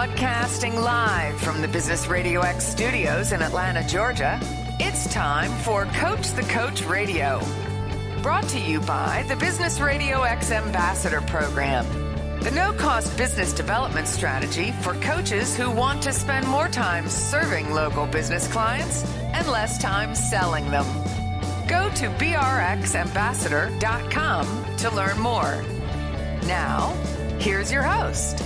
Broadcasting live from the Business RadioX studios in Atlanta, Georgia, it's time for Coach the Coach Radio. Brought to you by the Business RadioX Ambassador Program, the no-cost business development strategy for coaches who want to spend more time serving local business clients and less time selling them. Go to brxambassador.com to learn more. Now, here's your host.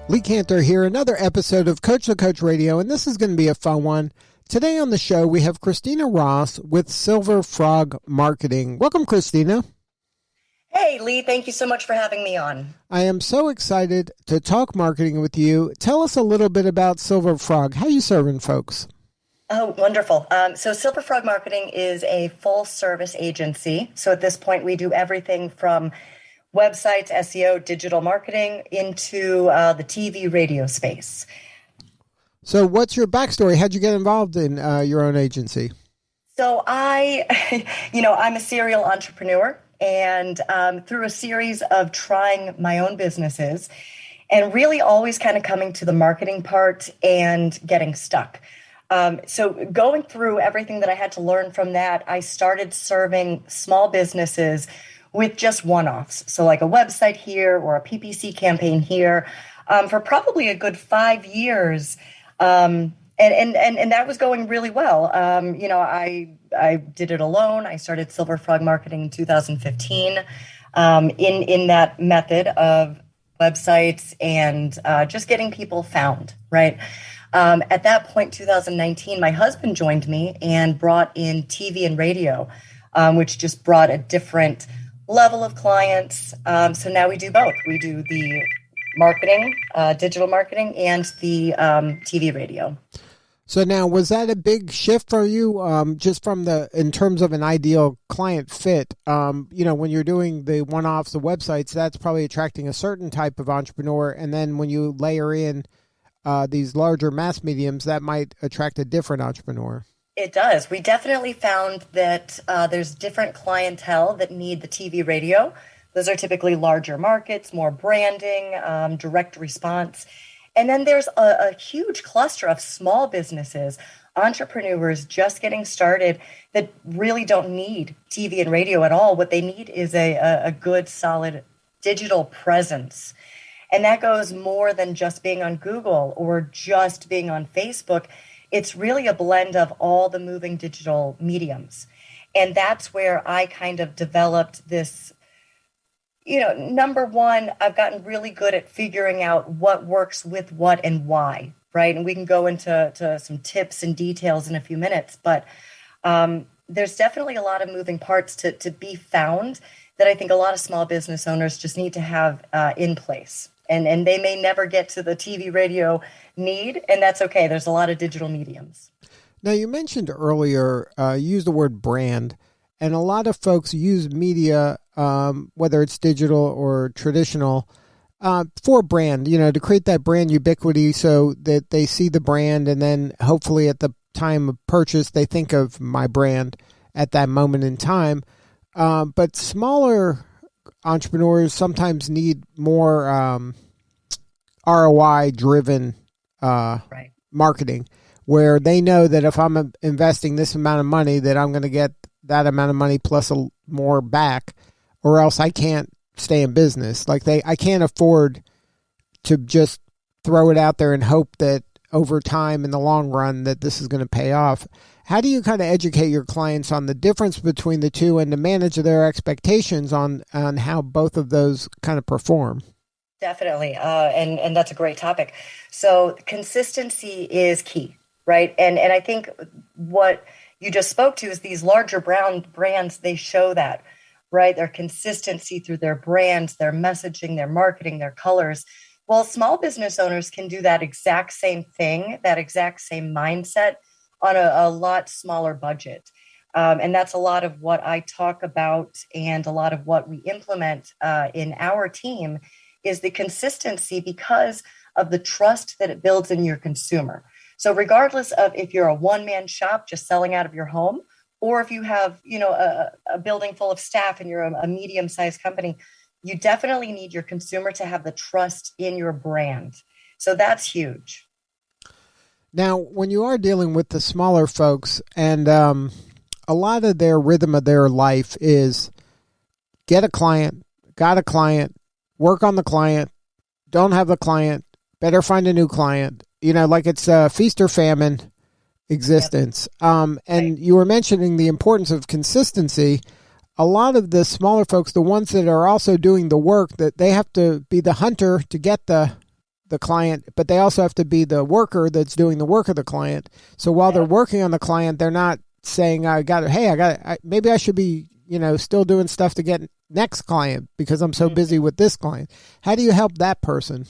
Lee Cantor here, another episode of Coach the Coach Radio, and this is going to be a fun one. Today on the show, we have Christina Ross with Silverfrog Marketing. Welcome, Christina. Hey, Lee. Thank you so much for having me on. I am so excited to talk marketing with you. Tell us a little bit about Silverfrog. How are you serving folks? Oh, wonderful. So Silverfrog Marketing is a full-service agency. So at this point, we do everything from websites, SEO, digital marketing into the TV radio space. So what's your backstory? How'd you get involved in your own agency? So I'm a serial entrepreneur, and through a series of trying my own businesses and really always kind of coming to the marketing part and getting stuck. So going through everything that I had to learn from that, I started serving small businesses with just one-offs. So like a website here or a PPC campaign here for probably a good 5 years. And that was going really well. I did it alone. I started Silverfrog Marketing in 2015 in that method of websites and just getting people found, right? At that point, 2019, my husband joined me and brought in TV and radio, which just brought a different level of clients. So now we do both. We do the marketing, digital marketing, and the TV radio. So now, was that a big shift for you, just from in terms of an ideal client fit? When you're doing the one-offs, the websites, that's probably attracting a certain type of entrepreneur. And then when you layer in these larger mass mediums, that might attract a different entrepreneur. It does. We definitely found that there's different clientele that need the TV radio. Those are typically larger markets, more branding, direct response. And then there's a huge cluster of small businesses, entrepreneurs just getting started that really don't need TV and radio at all. What they need is a good, solid digital presence. And that goes more than just being on Google or just being on Facebook. It's really a blend of all the moving digital mediums. And that's where I kind of developed this, number one, I've gotten really good at figuring out what works with what and why, right? And we can go into some tips and details in a few minutes, but there's definitely a lot of moving parts to be found that I think a lot of small business owners just need to have in place. And they may never get to the TV radio need, and that's okay. There's a lot of digital mediums. Now, you mentioned earlier, you used the word brand, and a lot of folks use media, whether it's digital or traditional, for brand, to create that brand ubiquity so that they see the brand, and then hopefully at the time of purchase, they think of my brand at that moment in time. But smaller entrepreneurs sometimes need more ROI-driven right. marketing, where they know that if I'm investing this amount of money, that I'm going to get that amount of money plus more back, or else I can't stay in business. Like I can't afford to just throw it out there and hope that over time in the long run that this is going to pay off. How do you kind of educate your clients on the difference between the two and to manage their expectations on how both of those kind of perform? Definitely. And that's a great topic. So consistency is key, right? And I think what you just spoke to is these larger brands, they show that, right? Their consistency through their brands, their messaging, their marketing, their colors. Well, small business owners can do that exact same thing, that exact same mindset on a lot smaller budget. And that's a lot of what I talk about and a lot of what we implement in our team is the consistency because of the trust that it builds in your consumer. So regardless of if you're a one-man shop just selling out of your home, or if you have, a building full of staff and you're a medium-sized company, you definitely need your consumer to have the trust in your brand. So that's huge. Now, when you are dealing with the smaller folks, and a lot of their rhythm of their life is get a client, got a client, work on the client, don't have the client, better find a new client. Like it's a feast or famine existence. Yep. And you were mentioning the importance of consistency. A lot of the smaller folks, the ones that are also doing the work, that they have to be the hunter to get the client, but they also have to be the worker that's doing the work of the client. So while they're working on the client, they're not saying, maybe I should be, still doing stuff to get next client because I'm so busy with this client. How do you help that person?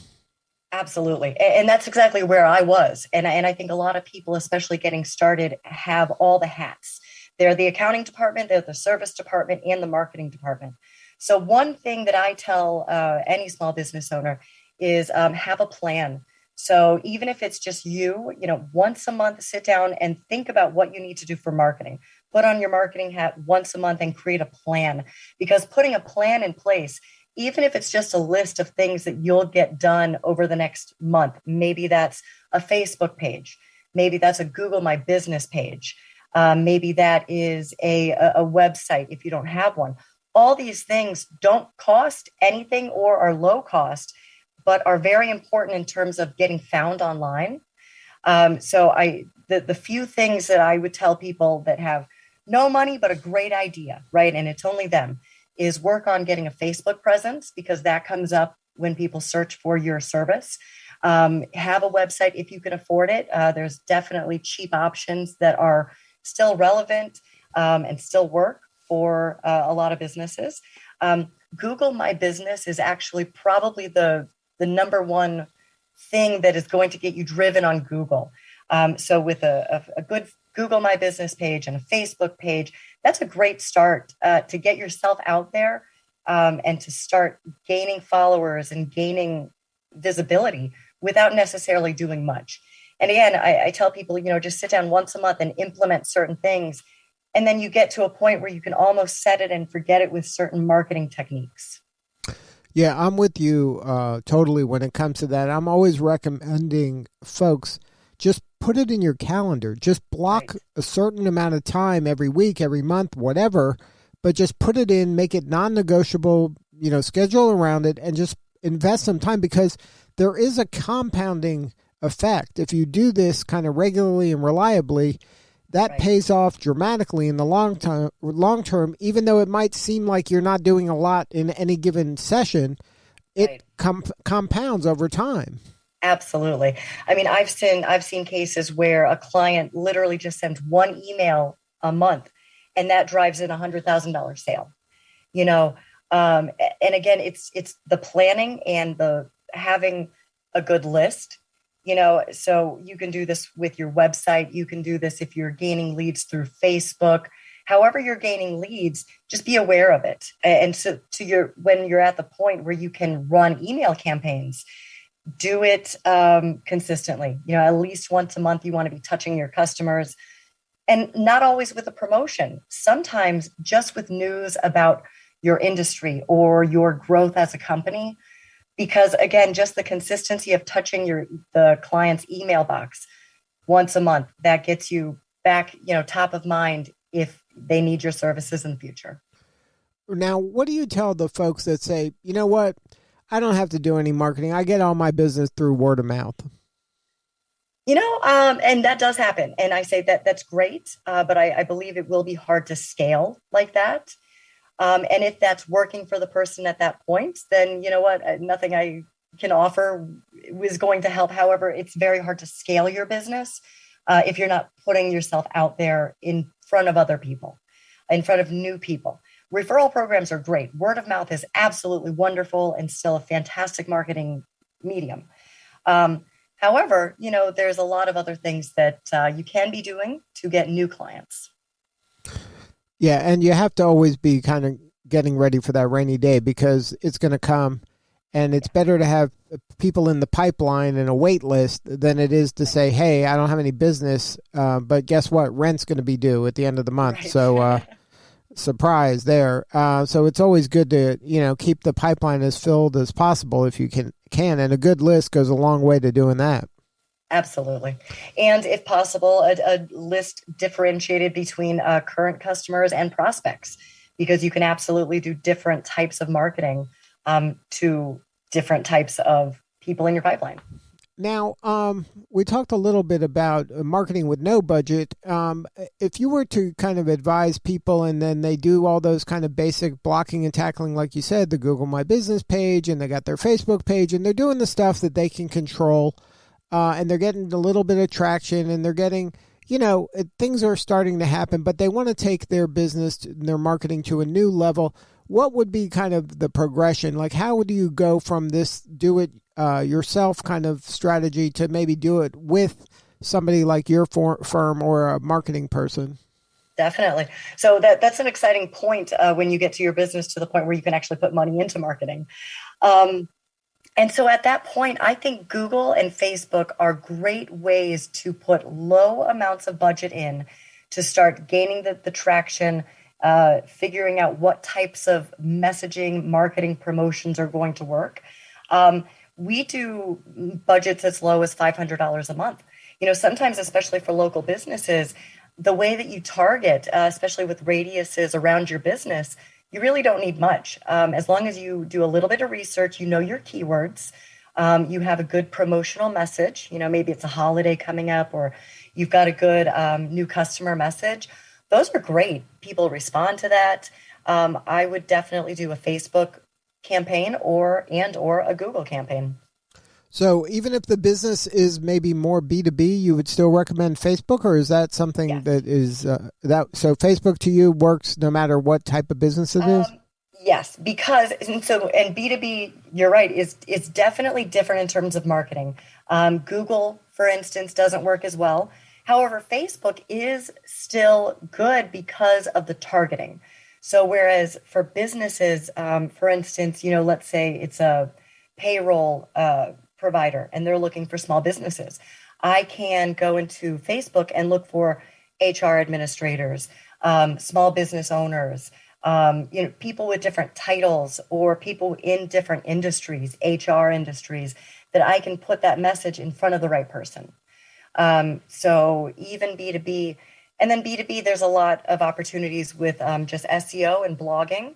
Absolutely. And that's exactly where I was. And I think a lot of people, especially getting started, have all the hats. They're the accounting department, they're the service department, and the marketing department. So one thing that I tell any small business owner is have a plan. So even if it's just you, once a month, sit down and think about what you need to do for marketing. Put on your marketing hat once a month and create a plan, because putting a plan in place, even if it's just a list of things that you'll get done over the next month, maybe that's a Facebook page, maybe that's a Google My Business page, maybe that is a website if you don't have one. All these things don't cost anything or are low cost, but are very important in terms of getting found online. So the few things that I would tell people that have no money but a great idea, right? And it's only them, is work on getting a Facebook presence, because that comes up when people search for your service. Have a website if you can afford it. There's definitely cheap options that are still relevant and still work for a lot of businesses. Google My Business is actually probably the number one thing that is going to get you driven on Google. So with a good Google My Business page and a Facebook page, that's a great start to get yourself out there and to start gaining followers and gaining visibility without necessarily doing much. And again, I tell people, just sit down once a month and implement certain things. And then you get to a point where you can almost set it and forget it with certain marketing techniques. Yeah, I'm with you totally when it comes to that. I'm always recommending folks just put it in your calendar. Just block a certain amount of time every week, every month, whatever, but just put it in, make it non-negotiable, schedule around it, and just invest some time, because there is a compounding effect. If you do this kind of regularly and reliably, that pays off dramatically in the long term, even though it might seem like you're not doing a lot in any given session, it compounds over time. Absolutely. I mean, I've seen cases where a client literally just sends one email a month, and that drives in $100,000 sale. And again, it's the planning and the having a good list. So you can do this with your website. You can do this if you're gaining leads through Facebook. However you're gaining leads, just be aware of it. And so when you're at the point where you can run email campaigns, do it consistently. At least once a month, you want to be touching your customers, and not always with a promotion. Sometimes just with news about your industry or your growth as a company. Because again, just the consistency of touching the client's email box once a month, that gets you back, top of mind if they need your services in the future. Now, what do you tell the folks that say, you know what, I don't have to do any marketing. I get all my business through word of mouth. And that does happen. And I say that's great, but I believe it will be hard to scale like that. And if that's working for the person at that point, then you know what, nothing I can offer is going to help. However, it's very hard to scale your business if you're not putting yourself out there in front of other people, in front of new people. Referral programs are great. Word of mouth is absolutely wonderful and still a fantastic marketing medium. However, there's a lot of other things that you can be doing to get new clients. Yeah, and you have to always be kind of getting ready for that rainy day, because it's going to come, and it's better to have people in the pipeline and a wait list than it is to say, hey, I don't have any business, but guess what? Rent's going to be due at the end of the month. Right. surprise there. So it's always good to, keep the pipeline as filled as possible if you can. And a good list goes a long way to doing that. Absolutely. And if possible, a list differentiated between current customers and prospects, because you can absolutely do different types of marketing to different types of people in your pipeline. Now, we talked a little bit about marketing with no budget. If you were to kind of advise people and then they do all those kind of basic blocking and tackling, like you said, the Google My Business page, and they got their Facebook page, and they're doing the stuff that they can control, and they're getting a little bit of traction, and they're getting, things are starting to happen, but they want to take their business, their marketing to a new level. What would be kind of the progression? Like, how would you go from this do it yourself kind of strategy to maybe do it with somebody like your firm or a marketing person? Definitely. So that's an exciting point when you get to your business to the point where you can actually put money into marketing. And so at that point, I think Google and Facebook are great ways to put low amounts of budget in to start gaining the traction, figuring out what types of messaging, marketing, promotions are going to work. We do budgets as low as $500 a month. Sometimes, especially for local businesses, the way that you target, especially with radiuses around your business, you really don't need much. As long as you do a little bit of research, your keywords, you have a good promotional message, maybe it's a holiday coming up or you've got a good new customer message. Those are great. People respond to that. I would definitely do a Facebook campaign or a Google campaign. So even if the business is maybe more B2B, you would still recommend Facebook, or is that something that is so Facebook to you works no matter what type of business it is? Yes, because and B2B, you're right, is definitely different in terms of marketing. Google, for instance, doesn't work as well. However, Facebook is still good because of the targeting. So whereas for businesses, for instance, let's say it's a payroll provider and they're looking for small businesses, I can go into Facebook and look for HR administrators, small business owners, people with different titles or people in different industries, HR industries, that I can put that message in front of the right person. So even B2B, and then B2B, there's a lot of opportunities with just SEO and blogging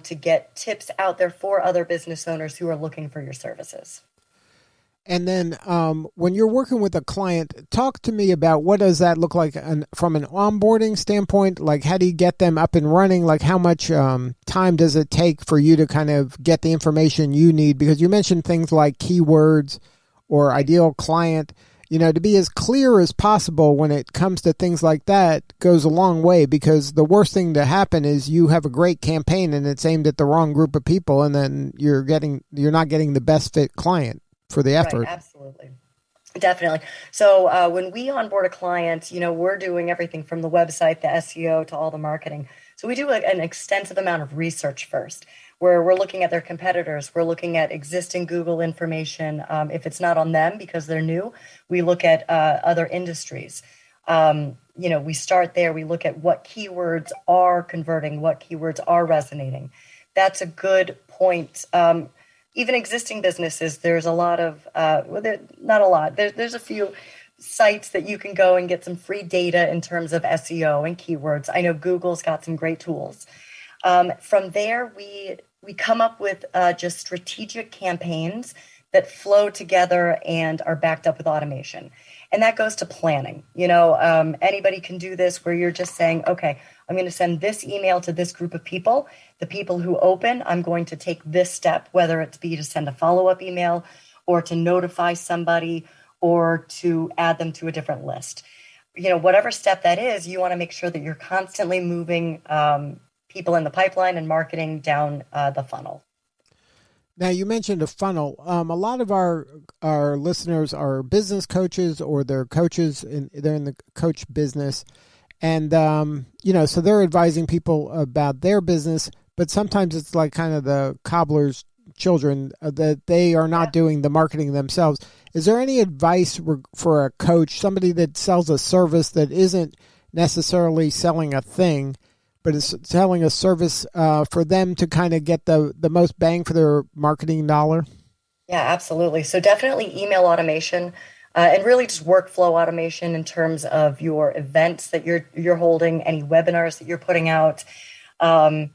to get tips out there for other business owners who are looking for your services. And then when you're working with a client, talk to me about what does that look like from an onboarding standpoint? Like, how do you get them up and running? Like, how much time does it take for you to kind of get the information you need? Because you mentioned things like keywords or ideal client. To be as clear as possible when it comes to things like that goes a long way, because the worst thing to happen is you have a great campaign and it's aimed at the wrong group of people, and then you're not getting the best fit client for the effort. Right, absolutely. Definitely. So when we onboard a client, we're doing everything from the website, the SEO, to all the marketing. So we do an extensive amount of research first, where we're looking at their competitors. We're looking at existing Google information. If it's not on them because they're new, we look at other industries. We start there. We look at what keywords are converting, what keywords are resonating. That's a good point. Even existing businesses, there's a lot of, not a lot, there's a few sites that you can go and get some free data in terms of SEO and keywords. I know Google's got some great tools. From there, we come up with just strategic campaigns that flow together and are backed up with automation. And that goes to planning. Anybody can do this, where you're just saying, okay, I'm going to send this email to this group of people. The people who open, I'm going to take this step, whether it's be to send a follow-up email or to notify somebody or to add them to a different list. Whatever step that is, you want to make sure that you're constantly moving people in the pipeline and marketing down the funnel. Now, you mentioned a funnel. A lot of our listeners are business coaches, or they're coaches, they're in the coach business. And, so they're advising people about their business, but sometimes it's like kind of the cobbler's children, that they are not doing the marketing themselves. Is there any advice for a coach, somebody that sells a service that isn't necessarily selling a thing, but it's selling a service for them to kind of get the most bang for their marketing dollar? Yeah, absolutely. So definitely email automation, and really just workflow automation in terms of your events that you're holding, any webinars that you're putting out. Um,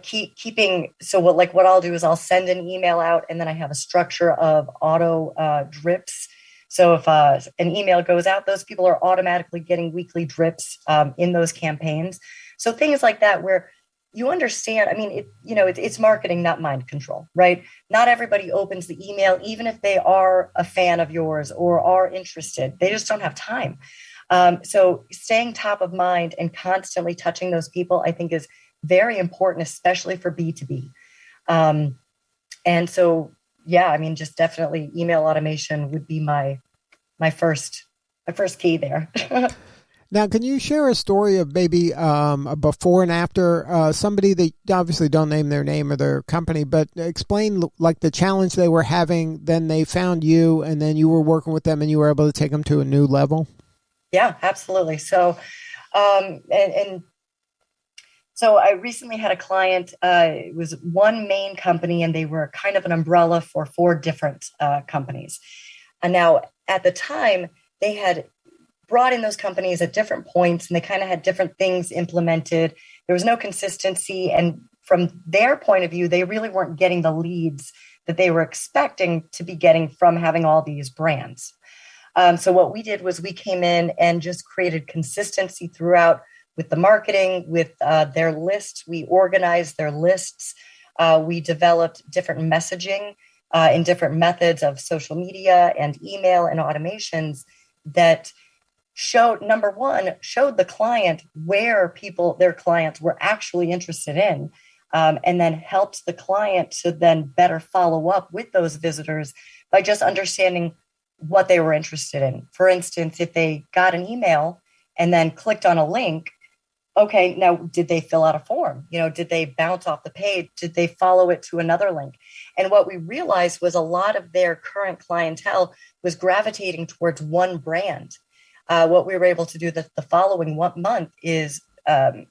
keeping so what I'll do is I'll send an email out, and then I have a structure of auto drips. So if an email goes out, those people are automatically getting weekly drips in those campaigns. So things like that where you understand, I mean, it's marketing, not mind control, right? Not everybody opens the email, even if they are a fan of yours or are interested. They just don't have time. So staying top of mind and constantly touching those people, I think, is very important, especially for B2B. And so, yeah, I mean, just definitely email automation would be my first key there. Now, can you share a story of maybe a before and after, somebody that obviously don't name their name or their company, but explain like the challenge they were having, then they found you, and then you were working with them and you were able to take them to a new level? Yeah, absolutely. So, so I recently had a client, it was one main company, and they were kind of an umbrella for 4 different companies. And now at the time, they had brought in those companies at different points, and they kind of had different things implemented. There was no consistency. And from their point of view, they really weren't getting the leads that they were expecting to be getting from having all these brands. So what we did was we came in and just created consistency throughout with the marketing, with their lists. We organized their lists. We developed different messaging in different methods of social media and email and automations that showed the client where their clients were actually interested in, and then helped the client to then better follow up with those visitors by just understanding what they were interested in. For instance, if they got an email and then clicked on a link, okay, now did they fill out a form? Did they bounce off the page? Did they follow it to another link? And what we realized was a lot of their current clientele was gravitating towards one brand. What we were able to do the following month is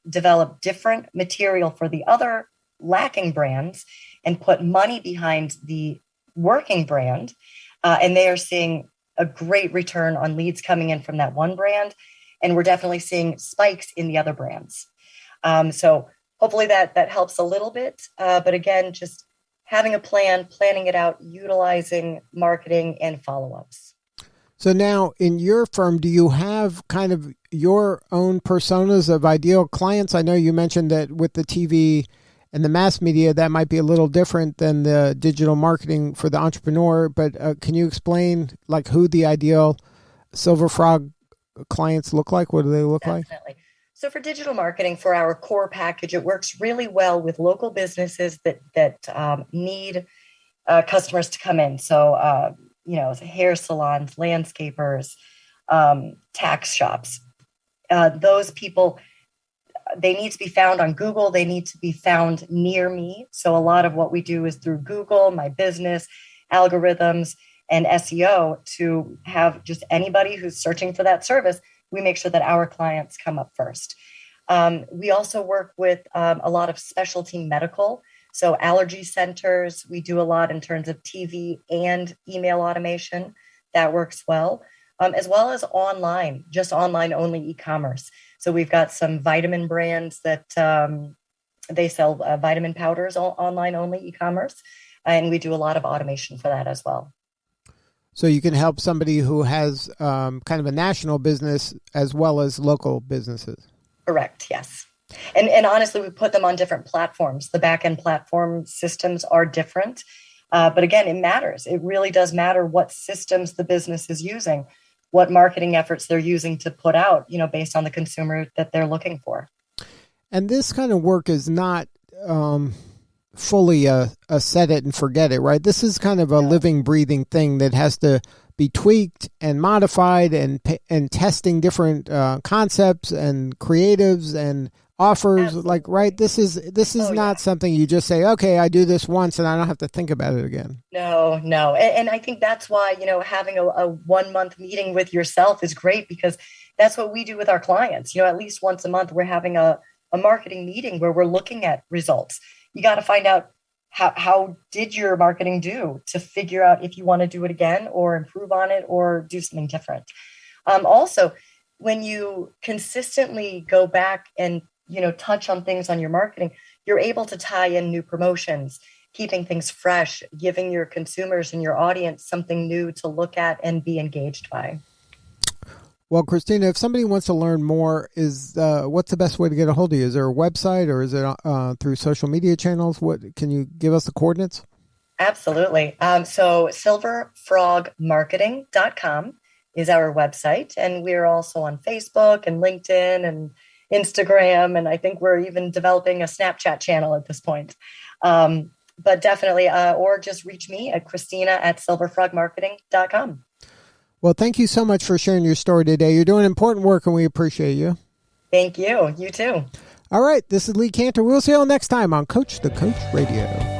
develop different material for the other lacking brands and put money behind the working brand. And they are seeing a great return on leads coming in from that one brand. And we're definitely seeing spikes in the other brands. So hopefully that helps a little bit. But again, just having a plan, planning it out, utilizing marketing and follow-ups. So now in your firm, do you have kind of your own personas of ideal clients? I know you mentioned that with the TV and the mass media, that might be a little different than the digital marketing for the entrepreneur. But can you explain like who the ideal Silverfrog clients look like? What do they look like? Definitely. So for digital marketing, for our core package, it works really well with local businesses that need customers to come in. So, hair salons, landscapers, tax shops. Those people, they need to be found on Google. They need to be found near me. So a lot of what we do is through Google, my business, algorithms, and SEO to have just anybody who's searching for that service. We make sure that our clients come up first. We also work with a lot of specialty medical. So allergy centers, we do a lot in terms of TV and email automation. That works well, as well as online, just online only e-commerce. So we've got some vitamin brands that they sell vitamin powders online only e-commerce. And we do a lot of automation for that as well. So you can help somebody who has kind of a national business as well as local businesses. Correct. Yes. And honestly, we put them on different platforms. The back-end platform systems are different. But again, it matters. It really does matter what systems the business is using, what marketing efforts they're using to put out, based on the consumer that they're looking for. And this kind of work is not fully a set it and forget it, right? This is kind of a living, breathing thing that has to be tweaked and modified and testing different concepts and creatives and offers. Absolutely. Like, right? This is not something you just say, okay, I do this once and I don't have to think about it again. No. And I think that's why, having a 1 month meeting with yourself is great, because that's what we do with our clients. At least once a month, we're having a a marketing meeting where we're looking at results. You got to find out how did your marketing do to figure out if you want to do it again or improve on it or do something different. Also, when you consistently go back and, touch on things on your marketing, you're able to tie in new promotions, keeping things fresh, giving your consumers and your audience something new to look at and be engaged by. Well, Christina, if somebody wants to learn more, what's the best way to get a hold of you? Is there a website or is it through social media channels? Can you give us the coordinates? Absolutely. So silverfrogmarketing.com is our website. And we're also on Facebook and LinkedIn and Instagram. And I think we're even developing a Snapchat channel at this point. But definitely, or just reach me at Christina@silverfrogmarketing.com. Well, thank you so much for sharing your story today. You're doing important work and we appreciate you. Thank you. You too. All right. This is Lee Cantor. We'll see you all next time on Coach the Coach Radio.